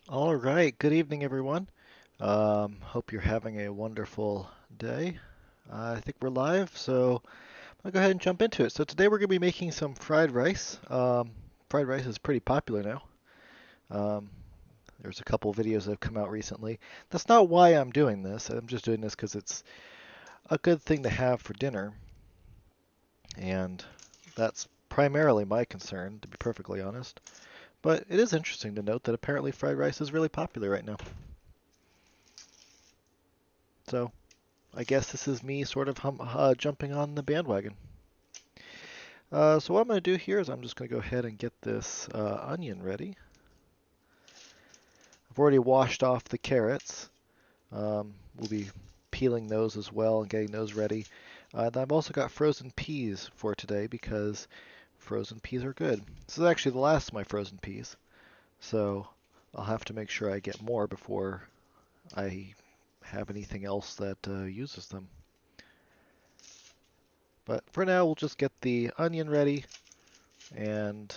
All right, good evening, everyone. Hope you're having a wonderful day. I think we're live, so I'll go ahead and jump into it. So today we're going to be making some fried rice. Fried rice is pretty popular now. Um, there's a couple videos that have come out recently. That's not why I'm doing this. I'm just doing this because it's a good thing to have for dinner, and that's primarily my concern, to be perfectly honest. But it is interesting to note that apparently fried rice is really popular right now. So I guess this is me sort of jumping on the bandwagon. So what I'm going to do here is I'm just going to go ahead and get this onion ready. I've already washed off the carrots. We'll be peeling those as well and getting those ready. And I've also got frozen peas for today because frozen peas are good. This is actually the last of my frozen peas, so I'll have to make sure I get more before I have anything else that uses them. But for now, we'll just get the onion ready and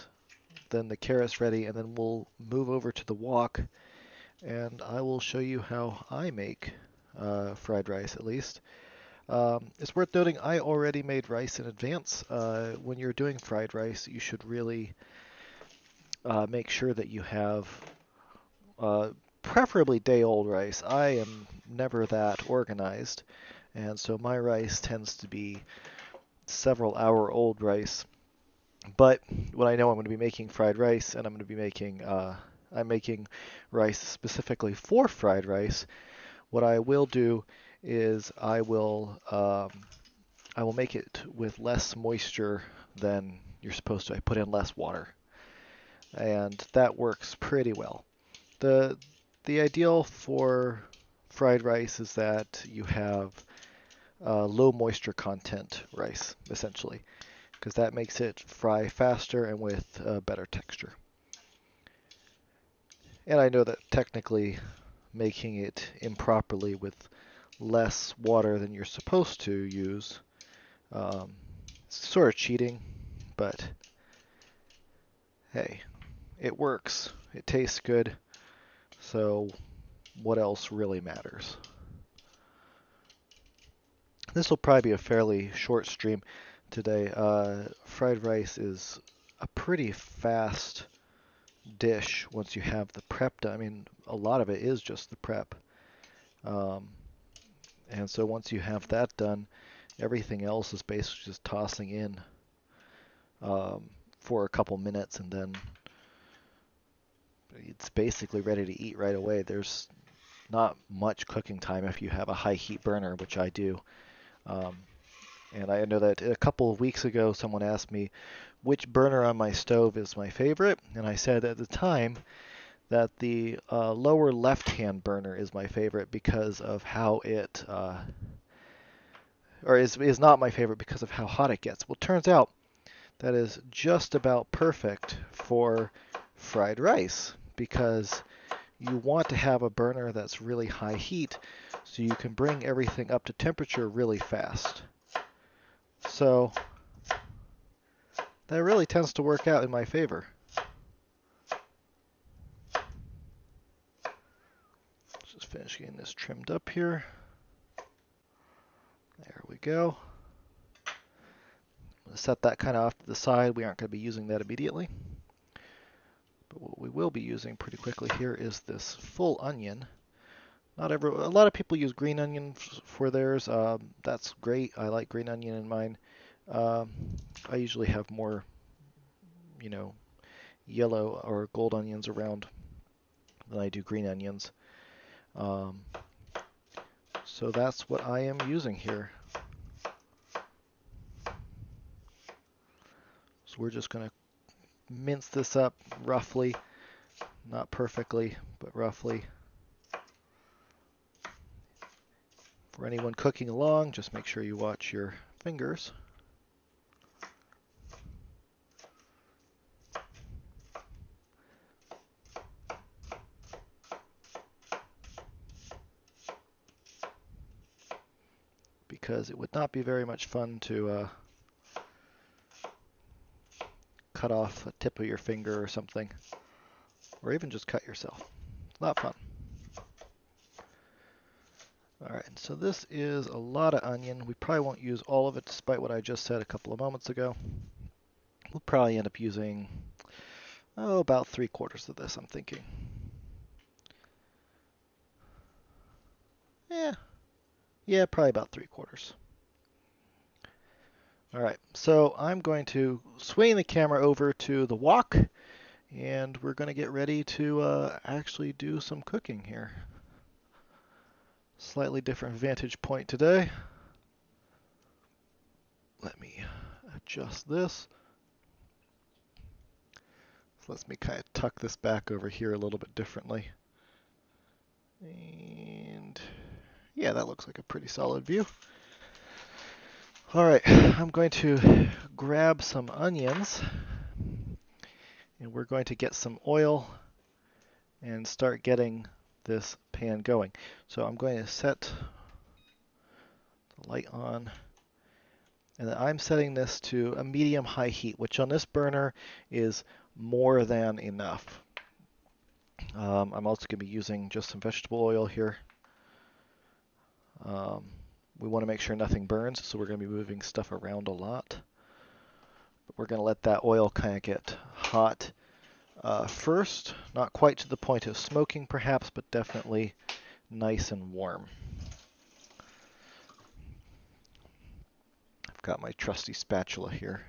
then the carrots ready, and then we'll move over to the wok, and I will show you how I make fried rice at least. It's worth noting I already made rice in advance. When you're doing fried rice, you should really make sure that you have uh, preferably day-old rice. I am never that organized, and so my rice tends to be several hour old rice. But when I know I'm going to be making fried rice and I'm making rice specifically for fried rice, what I will do is I will make it with less moisture than you're supposed to. I put in less water, and that works pretty well. The the ideal for fried rice is that you have low moisture content rice, essentially, because that makes it fry faster and with better texture. And I know that technically making it improperly with less water than you're supposed to use um, is sort of cheating, but hey, it works. It tastes good, so what else really matters? This will probably be a fairly short stream today. Fried rice is a pretty fast dish once you have the prep done. I mean, a lot of it is just the prep. Um, and so once you have that done, everything else is basically just tossing in um, for a couple minutes, and then it's basically ready to eat right away. There's not much cooking time if you have a high heat burner, which I do. Um, and I know that a couple of weeks ago, someone asked me which burner on my stove is my favorite, and I said at the time that the lower left-hand burner is my favorite because of how it, or is not my favorite because of how hot it gets. Well, it turns out that is just about perfect for fried rice because you want to have a burner that's really high heat so you can bring everything up to temperature really fast. So that really tends to work out in my favor. Let's just finish getting this trimmed up here. There we go. I'm going to set that kind of off to the side. We aren't going to be using that immediately. But what we will be using pretty quickly here is this full onion. A lot of people use green onion for theirs. That's great. I like green onion in mine. Um, I usually have more, you know, yellow or gold onions around than I do green onions. Um, so that's what I am using here. So we're just going to mince this up roughly, not perfectly, but roughly. For anyone cooking along, just make sure you watch your fingers. Because it would not be very much fun to cut off a tip of your finger or something, or even just cut yourself. A lot of fun. Alright, so this is a lot of onion. We probably won't use all of it despite what I just said a couple of moments ago. We'll probably end up using, about 3/4 of this, I'm thinking. Yeah, probably about 3/4. Alright, so I'm going to swing the camera over to the wok, and we're going to get ready to actually do some cooking here. Slightly different vantage point today. Let me adjust this. Lets me kind of tuck this back over here a little bit differently. And yeah, that looks like a pretty solid view. All right, I'm going to grab some onions, and we're going to get some oil and start getting this pan going. So I'm going to set the light on, and I'm setting this to a medium-high heat, which on this burner is more than enough. I'm also going to be using just some vegetable oil here. We want to make sure nothing burns, so we're going to be moving stuff around a lot. But we're going to let that oil kind of get hot first, not quite to the point of smoking perhaps, but definitely nice and warm. I've got my trusty spatula here.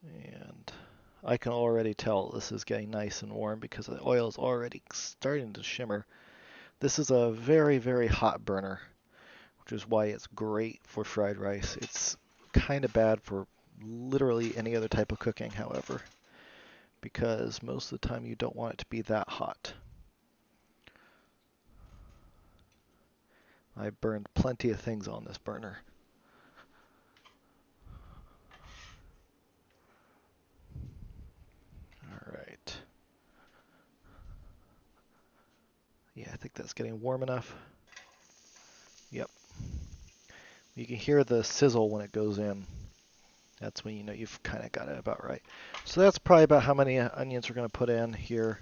And I can already tell this is getting nice and warm because the oil is already starting to shimmer. This is a very, very hot burner, which is why it's great for fried rice. It's kind of bad for literally any other type of cooking, however, because most of the time you don't want it to be that hot. I burned plenty of things on this burner. All right. Yeah, I think that's getting warm enough. Yep. You can hear the sizzle when it goes in. That's when you know you've kind of got it about right. So that's probably about how many onions we're going to put in here.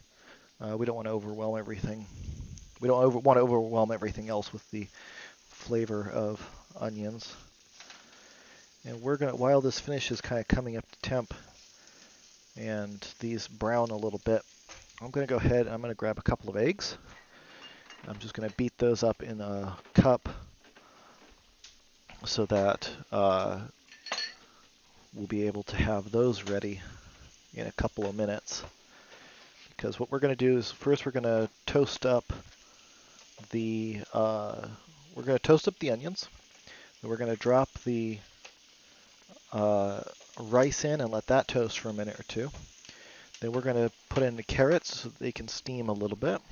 We don't want to overwhelm everything. We don't want to overwhelm everything else with the flavor of onions. And we're going to, while this finish is kind of coming up to temp and these brown a little bit, I'm going to go ahead and I'm going to grab a couple of eggs. I'm just going to beat those up in a cup so that we'll be able to have those ready in a couple of minutes. Because what we're going to do is first we're going to toast up the onions. Then we're going to drop the rice in and let that toast for a minute or two. Then we're going to put in the carrots so that they can steam a little bit.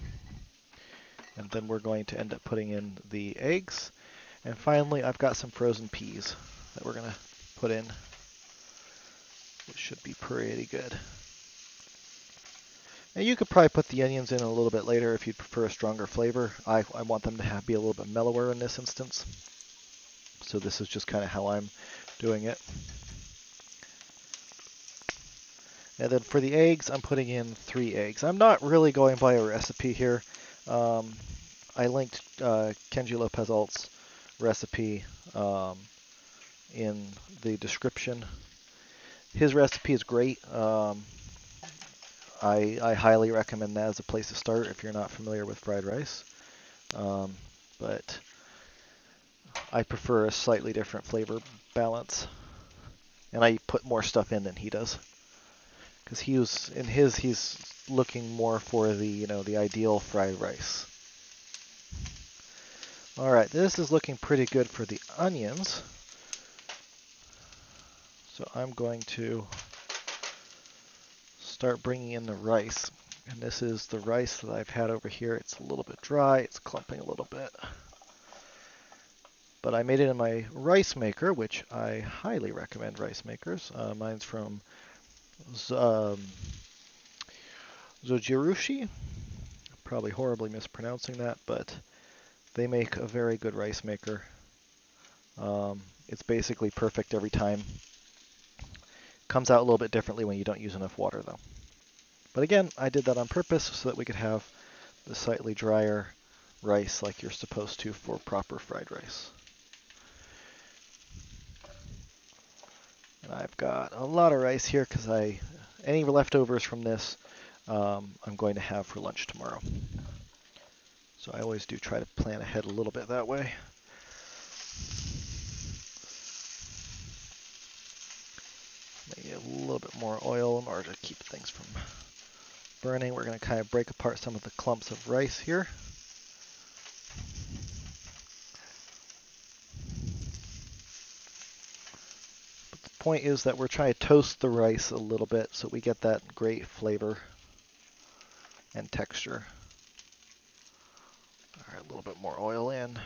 And then we're going to end up putting in the eggs. And finally, I've got some frozen peas that we're going to put in, which should be pretty good. And you could probably put the onions in a little bit later if you'd prefer a stronger flavor. I want them to be a little bit mellower in this instance. So this is just kind of how I'm doing it. And then for the eggs, I'm putting in 3 eggs. I'm not really going by a recipe here. I linked Kenji Lopez-Alt's recipe in the description. His recipe is great. I highly recommend that as a place to start if you're not familiar with fried rice. But I prefer a slightly different flavor balance. And I put more stuff in than he does. Because he's looking more for the ideal fried rice. All right, this is looking pretty good for the onions. So I'm going to start bringing in the rice. And this is the rice that I've had over here. It's a little bit dry. It's clumping a little bit. But I made it in my rice maker, which I highly recommend rice makers. Mine's from Zojirushi. Probably horribly mispronouncing that, but they make a very good rice maker. It's basically perfect every time. Comes out a little bit differently when you don't use enough water, though. But again, I did that on purpose so that we could have the slightly drier rice like you're supposed to for proper fried rice. And I've got a lot of rice here because any leftovers from this I'm going to have for lunch tomorrow. So I always do try to plan ahead a little bit that way. Maybe a little bit more oil in order to keep things from burning. We're going to kind of break apart some of the clumps of rice here. But the point is that we're trying to toast the rice a little bit so we get that great flavor and texture. All right, a little bit more oil in.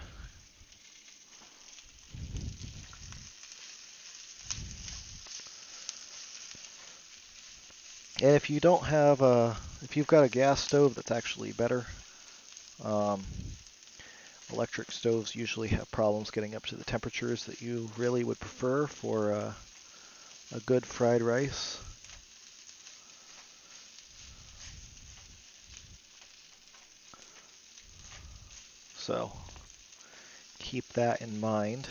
And if you don't have if you've got a gas stove, that's actually better. Electric stoves usually have problems getting up to the temperatures that you really would prefer for a good fried rice. So keep that in mind.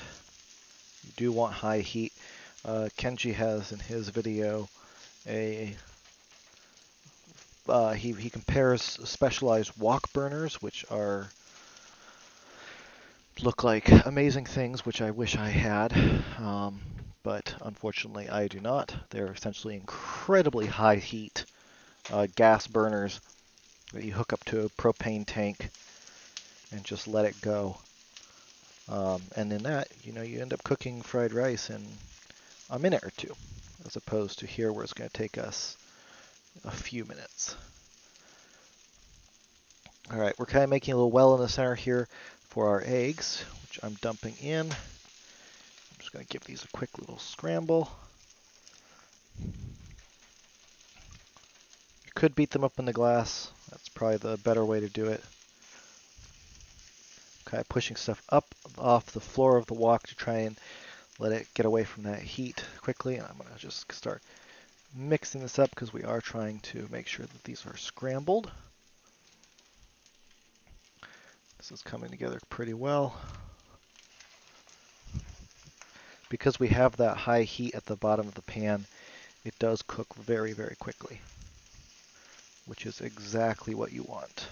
You do want high heat. Kenji has in his video he compares specialized wok burners, which look like amazing things, which I wish I had, but unfortunately I do not. They're essentially incredibly high heat gas burners that you hook up to a propane tank and just let it go. And in that, you end up cooking fried rice in a minute or two, as opposed to here where it's going to take us a few minutes. All right, we're kind of making a little well in the center here for our eggs, which I'm dumping in. I'm just going to give these a quick little scramble. You could beat them up in the glass. That's probably the better way to do it. Kind of pushing stuff up off the floor of the wok to try and let it get away from that heat quickly. And I'm going to just start mixing this up because we are trying to make sure that these are scrambled. This is coming together pretty well. Because we have that high heat at the bottom of the pan, it does cook very, very quickly, which is exactly what you want.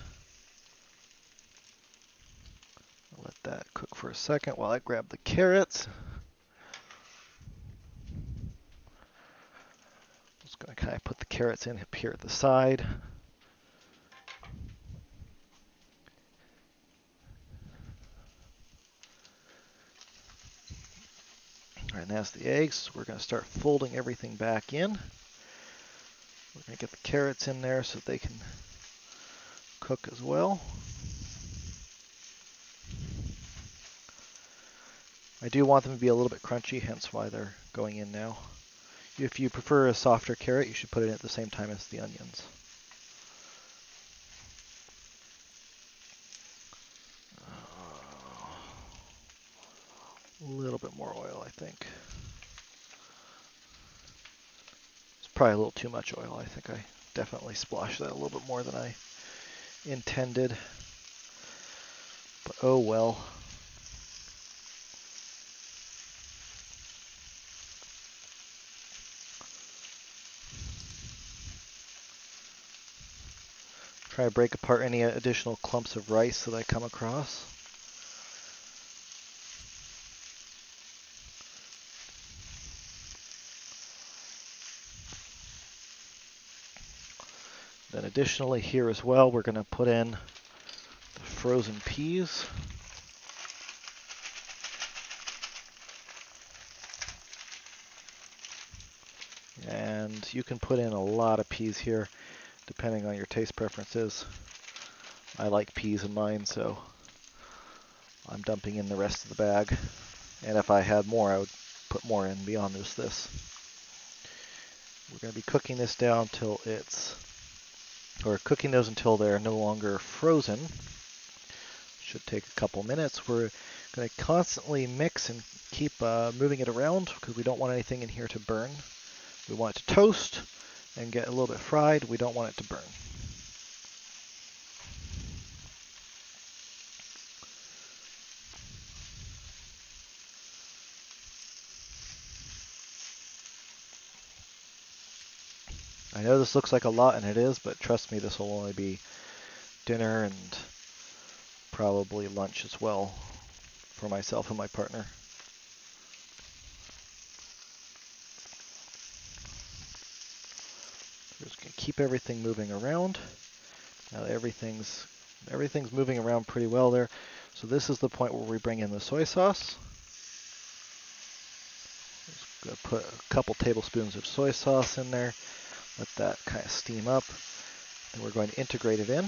I'll let that cook for a second while I grab the carrots. Just going to kind of put the carrots in up here at the side. All right, and that's the eggs. We're going to start folding everything back in. We're going to get the carrots in there so they can cook as well. I do want them to be a little bit crunchy, hence why they're going in now. If you prefer a softer carrot, you should put it in at the same time as the onions. A little bit more oil, I think. It's probably a little too much oil. I think I definitely splashed that a little bit more than I intended. But oh well. Try to break apart any additional clumps of rice that I come across. Then additionally here as well, we're going to put in the frozen peas. And you can put in a lot of peas here, depending on your taste preferences. I like peas in mine, so I'm dumping in the rest of the bag. And if I had more, I would put more in beyond just this. We're going to be cooking this down till cooking those until they're no longer frozen. Should take a couple minutes. We're going to constantly mix and keep moving it around because we don't want anything in here to burn. We want it to toast, and get a little bit fried. We don't want it to burn. I know this looks like a lot, and it is, but trust me, this will only be dinner and probably lunch as well for myself and my partner. We're just going to keep everything moving around. Now everything's moving around pretty well there. So this is the point where we bring in the soy sauce. Just going to put a couple tablespoons of soy sauce in there. Let that kind of steam up. Then we're going to integrate it in.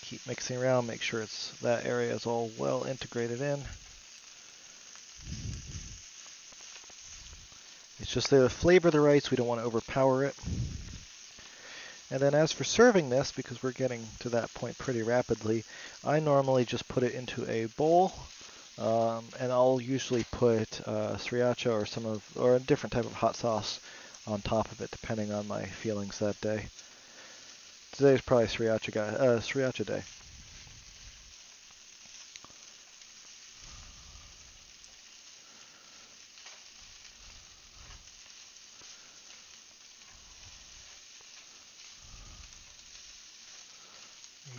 Keep mixing around, make sure that area is all well integrated in. It's just there to flavor the rice, we don't want to overpower it. And then as for serving this, because we're getting to that point pretty rapidly, I normally just put it into a bowl, and I'll usually put sriracha or a different type of hot sauce on top of it, depending on my feelings that day. Today's probably sriracha day.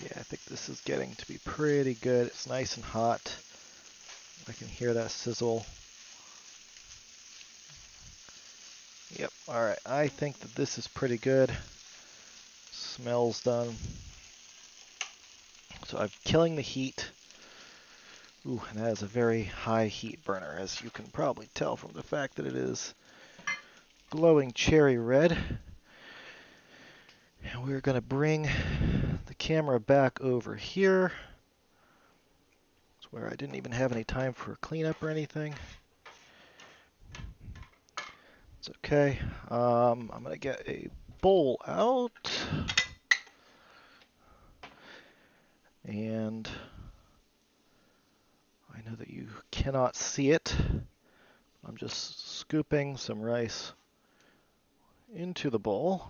Yeah, I think this is getting to be pretty good. It's nice and hot. I can hear that sizzle. Yep, alright, I think that this is pretty good. Smells done. So I'm killing the heat. Ooh, and that is a very high heat burner, as you can probably tell from the fact that it is glowing cherry red. And we're going to bring the camera back over here. It's where I didn't even have any time for cleanup or anything. It's okay. I'm going to get a bowl out. And I know that you cannot see it. I'm just scooping some rice into the bowl.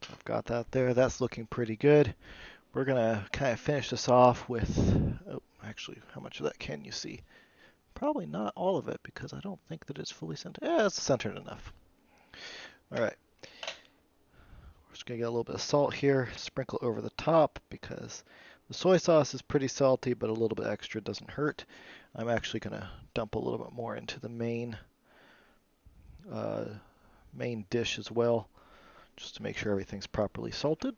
So I've got that there. That's looking pretty good. We're going to kind of finish this off with, oh, actually, how much of that can you see? Probably not all of it, because I don't think that it's fully centered. Yeah, it's centered enough. All right. We're just going to get a little bit of salt here, sprinkle over the top, because the soy sauce is pretty salty, but a little bit extra doesn't hurt. I'm actually going to dump a little bit more into the main dish as well, just to make sure everything's properly salted.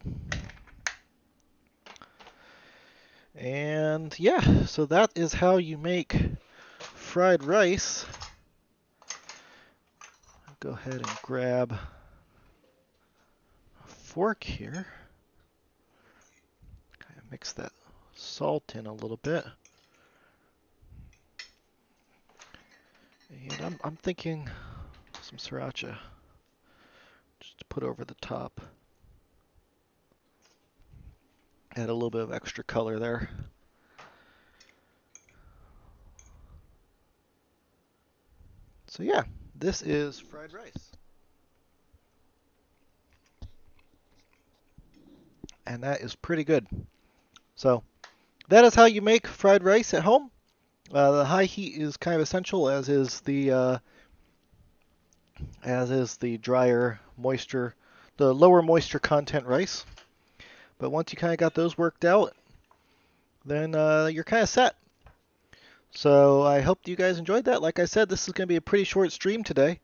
And yeah, so that is how you make fried rice. I'll go ahead and grab a fork here. Kind of mix that salt in a little bit. And I'm thinking some sriracha just to put over the top. Add a little bit of extra color there. So yeah, this is fried rice. And that is pretty good. So that is how you make fried rice at home. The high heat is kind of essential, as is the drier moisture, the lower moisture content rice. But once you kind of got those worked out, then you're kind of set. So I hope you guys enjoyed that. Like I said, this is going to be a pretty short stream today,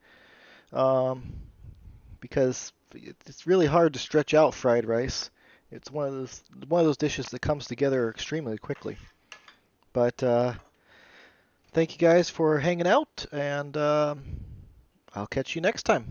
because it's really hard to stretch out fried rice. It's one of those dishes that comes together extremely quickly. But thank you guys for hanging out, and I'll catch you next time.